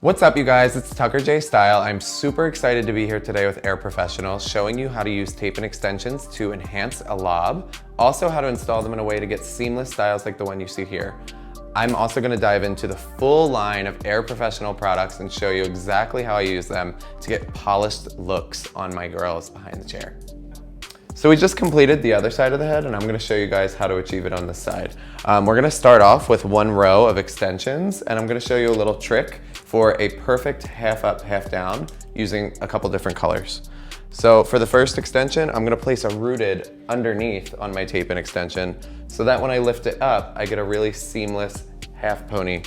What's up, you guys? It's Tucker J Style. I'm super excited to be here today with AIIR Professional, showing you how to use tape and extensions to enhance a lob, also how to install them in a way to get seamless styles like the one you see here. I'm also going to dive into the full line of AIIR Professional products and show you exactly how I use them to get polished looks on my girls behind the chair. So we just completed the other side of the head, and I'm going to show you guys how to achieve it on this side. We're going to start off with one row of extensions, and I'm going to show you a little trick for a perfect half up, half down using a couple different colors. So for the first extension, I'm going to place a rooted underneath on my tape and extension so that when I lift it up, I get a really seamless half pony.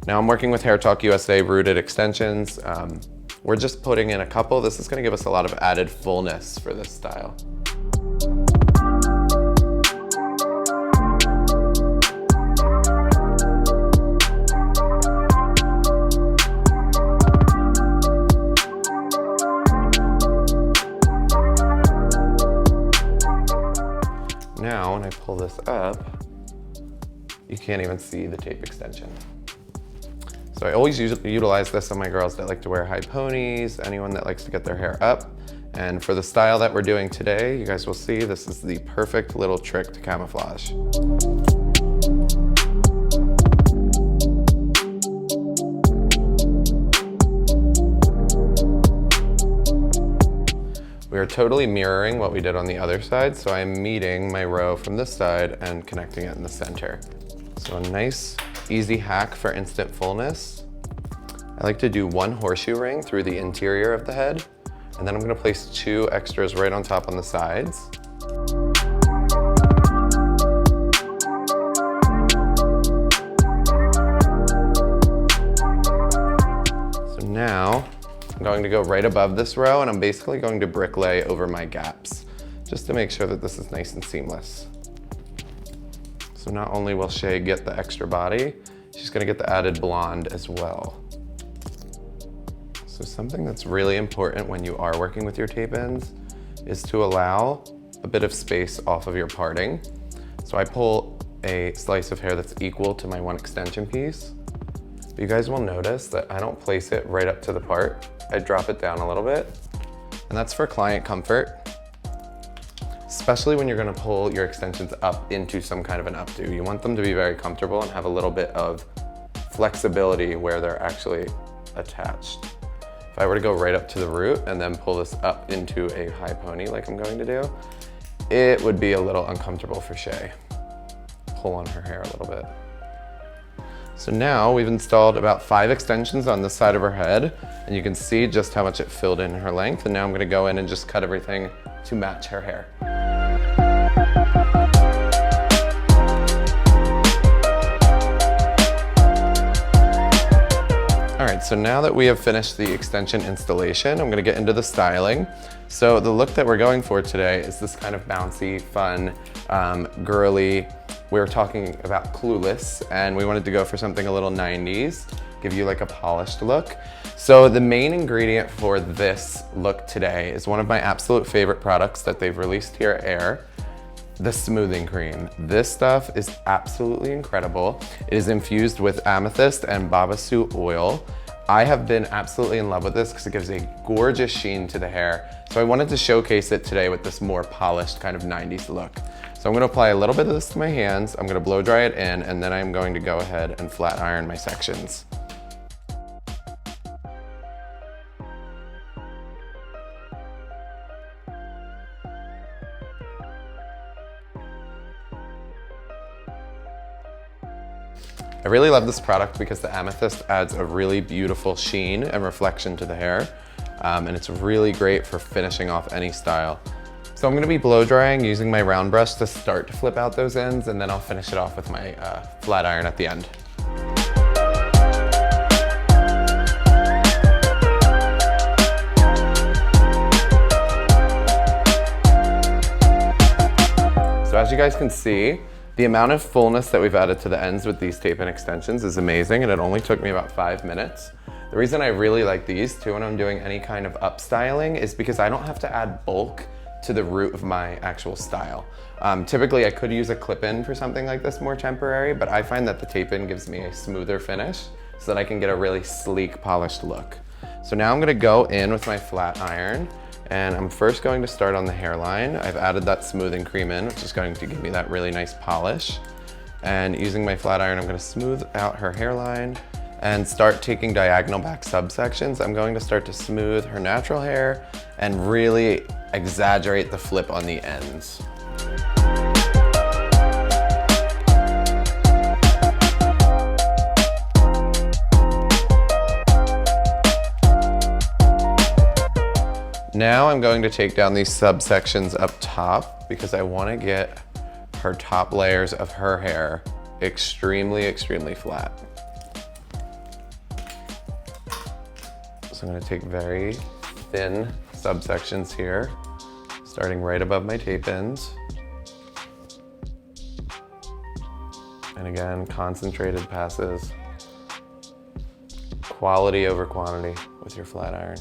Now I'm working with Hair Talk USA rooted extensions. We're just putting in a couple. This is going to give us a lot of added fullness for this style. Now, when I pull this up, you can't even see the tape extension. So I always utilize this on my girls that like to wear high ponies, anyone that likes to get their hair up. And for the style that we're doing today, you guys will see this is the perfect little trick to camouflage. We are totally mirroring what we did on the other side, so I'm meeting my row from this side and connecting it in the center. So a nice, easy hack for instant fullness. I like to do one horseshoe ring through the interior of the head, and then I'm going to place 2 extras right on top on the sides. So now I'm going to go right above this row, and I'm basically going to brick lay over my gaps just to make sure that this is nice and seamless. So not only will Shay get the extra body, she's going to get the added blonde as well. So something that's really important when you are working with your tape ends is to allow a bit of space off of your parting. So I pull a slice of hair that's equal to my one extension piece. But you guys will notice that I don't place it right up to the part. I drop it down a little bit, and that's for client comfort. Especially when you're going to pull your extensions up into some kind of an updo. You want them to be very comfortable and have a little bit of flexibility where they're actually attached. If I were to go right up to the root and then pull this up into a high pony like I'm going to do, it would be a little uncomfortable for Shay. Pull on her hair a little bit. So now we've installed about 5 extensions on this side of her head, and you can see just how much it filled in her length. And now I'm going to go in and just cut everything to match her hair. All right, so now that we have finished the extension installation, I'm gonna get into the styling. So the look that we're going for today is this kind of bouncy, fun, girly. We were talking about Clueless, and we wanted to go for something a little 90s, give you like a polished look. So the main ingredient for this look today is one of my absolute favorite products that they've released here at AIIR, the smoothing cream. This stuff is absolutely incredible. It is infused with amethyst and babasu oil. I have been absolutely in love with this because it gives a gorgeous sheen to the hair. So I wanted to showcase it today with this more polished kind of 90s look. So I'm going to apply a little bit of this to my hands, I'm going to blow dry it in, and then I'm going to go ahead and flat iron my sections. I really love this product because the amethyst adds a really beautiful sheen and reflection to the hair, and it's really great for finishing off any style. So I'm going to be blow drying using my round brush to start to flip out those ends, and then I'll finish it off with my flat iron at the end. So as you guys can see, the amount of fullness that we've added to the ends with these tape and extensions is amazing, and it only took me about 5 minutes. The reason I really like these too when I'm doing any kind of up styling is because I don't have to add bulk to the root of my actual style. Typically I could use a clip-in for something like this more temporary, but I find that the tape-in gives me a smoother finish so that I can get a really sleek, polished look. So now I'm gonna go in with my flat iron, and I'm first going to start on the hairline. I've added that smoothing cream in, which is going to give me that really nice polish. And using my flat iron, I'm gonna smooth out her hairline and start taking diagonal back subsections. I'm going to start to smooth her natural hair and really exaggerate the flip on the ends. Now I'm going to take down these subsections up top because I want to get her top layers of her hair extremely, extremely flat. So I'm going to take very thin subsections here, starting right above my tape ends. And again, concentrated passes. Quality over quantity with your flat iron.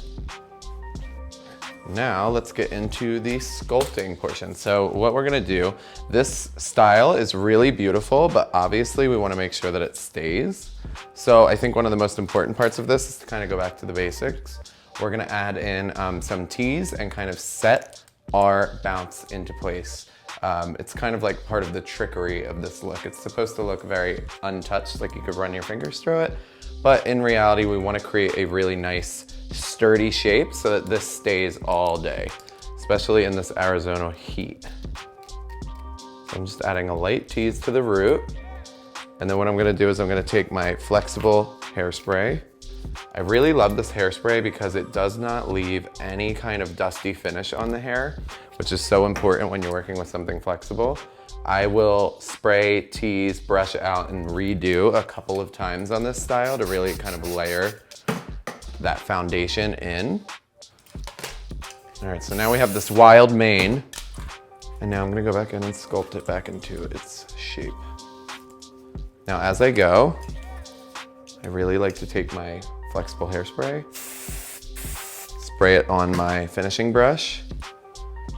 Now let's get into the sculpting portion. So what we're gonna do, this style is really beautiful, but obviously we wanna make sure that it stays. So I think one of the most important parts of this is to kind of go back to the basics. We're gonna add in some teas and kind of set our bounce into place. It's kind of like part of the trickery of this look. It's supposed to look very untouched, like you could run your fingers through it. But in reality, we wanna create a really nice, sturdy shape so that this stays all day, especially in this Arizona heat. So I'm just adding a light tease to the root. And then what I'm gonna do is I'm gonna take my flexible hairspray. I really love this hairspray because it does not leave any kind of dusty finish on the hair, which is so important when you're working with something flexible. I will spray, tease, brush out, and redo a couple of times on this style to really kind of layer that foundation in. All right, so now we have this wild mane, and now I'm gonna go back in and sculpt it back into its shape. Now as I go, I really like to take my flexible hairspray, spray it on my finishing brush,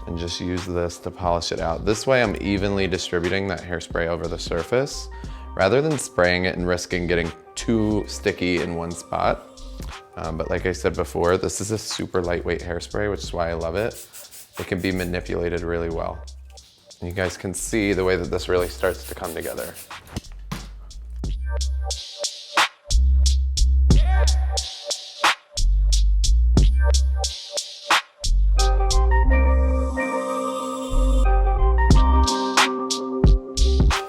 and just use this to polish it out. This way I'm evenly distributing that hairspray over the surface, rather than spraying it and risking getting too sticky in one spot. But like I said before, this is a super lightweight hairspray, which is why I love it. It can be manipulated really well. And you guys can see the way that this really starts to come together.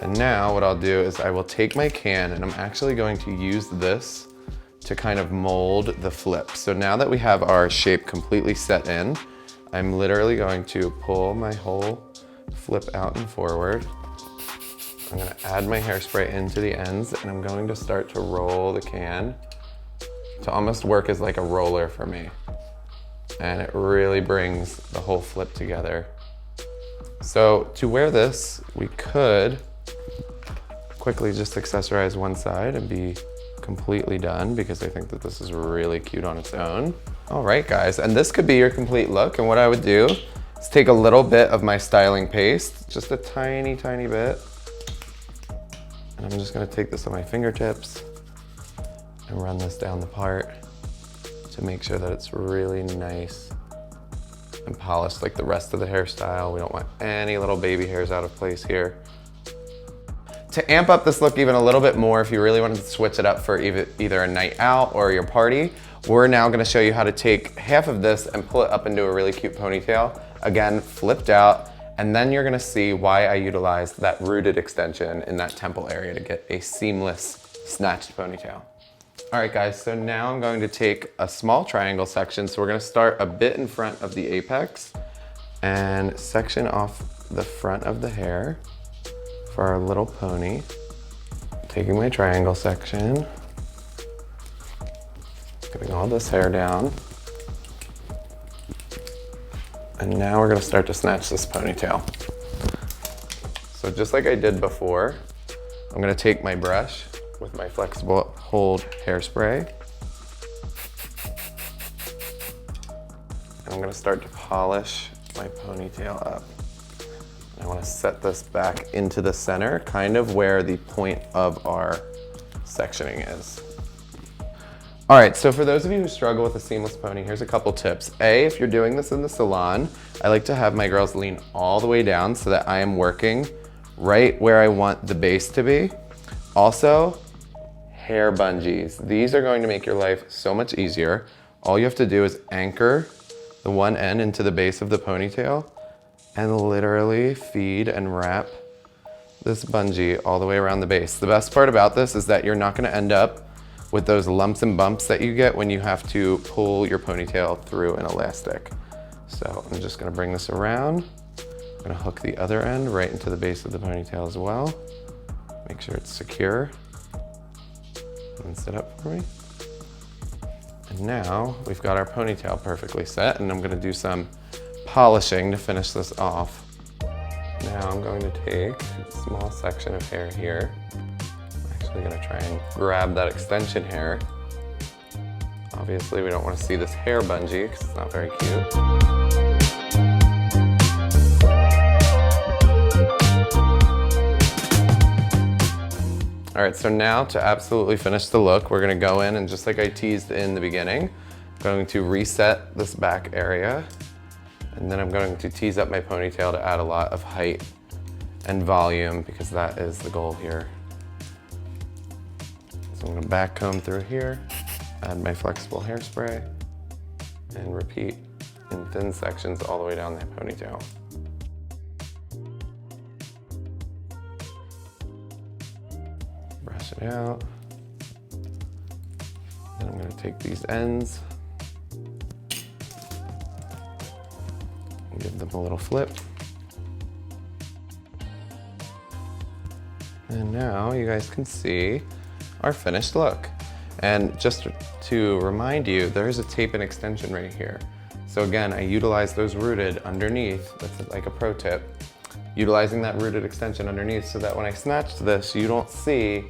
Now what I'll do is I will take my can and I'm actually going to use this to kind of mold the flip. So now that we have our shape completely set in, I'm literally going to pull my whole flip out and forward. I'm gonna add my hairspray into the ends and I'm going to start to roll the can to almost work as like a roller for me. And it really brings the whole flip together. So to wear this, we could quickly just accessorize one side and be completely done because I think that this is really cute on its own. All right, guys, and this could be your complete look. And what I would do is take a little bit of my styling paste, just a tiny, tiny bit. And I'm just gonna take this on my fingertips and run this down the part to make sure that it's really nice and polished like the rest of the hairstyle. We don't want any little baby hairs out of place here. To amp up this look even a little bit more, if you really wanted to switch it up for either a night out or your party, we're now gonna show you how to take half of this and pull it up into a really cute ponytail. Again, flipped out, and then you're gonna see why I utilized that rooted extension in that temple area to get a seamless snatched ponytail. All right, guys, so now I'm going to take a small triangle section. So we're gonna start a bit in front of the apex and section off the front of the hair for our little pony. Taking my triangle section, getting all this hair down. And now we're gonna start to snatch this ponytail. So just like I did before, I'm gonna take my brush with my flexible hold hairspray. And I'm gonna start to polish my ponytail up. I want to set this back into the center, kind of where the point of our sectioning is. All right, so for those of you who struggle with a seamless pony, here's a couple tips. A, if you're doing this in the salon, I like to have my girls lean all the way down so that I am working right where I want the base to be. Also, hair bungees. These are going to make your life so much easier. All you have to do is anchor the one end into the base of the ponytail and literally feed and wrap this bungee all the way around the base. The best part about this is that you're not gonna end up with those lumps and bumps that you get when you have to pull your ponytail through an elastic. So I'm just gonna bring this around. I'm gonna hook the other end right into the base of the ponytail as well. Make sure it's secure. And sit up for me. And now we've got our ponytail perfectly set, and I'm gonna do some polishing to finish this off. Now I'm going to take a small section of hair here. I'm gonna try and grab that extension hair. Obviously, we don't want to see this hair bungee because it's not very cute. All right, so now to absolutely finish the look, we're gonna go in and just like I teased in the beginning, I'm going to reset this back area, and then I'm going to tease up my ponytail to add a lot of height and volume because that is the goal here. So I'm gonna back comb through here, add my flexible hairspray, and repeat in thin sections all the way down the ponytail. Brush it out. Then I'm gonna take these ends and give them a little flip. And now you guys can see our finished look. And just to remind you, there's a tape and extension right here. So again, I utilize those rooted underneath. That's like a pro tip. Utilizing that rooted extension underneath so that when I snatched this, you don't see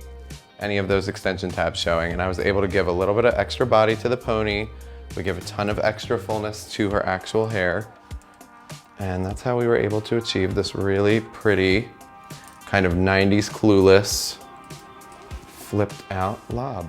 any of those extension tabs showing. And I was able to give a little bit of extra body to the pony. We give a ton of extra fullness to her actual hair. And that's how we were able to achieve this really pretty kind of 90s Clueless flipped out lob.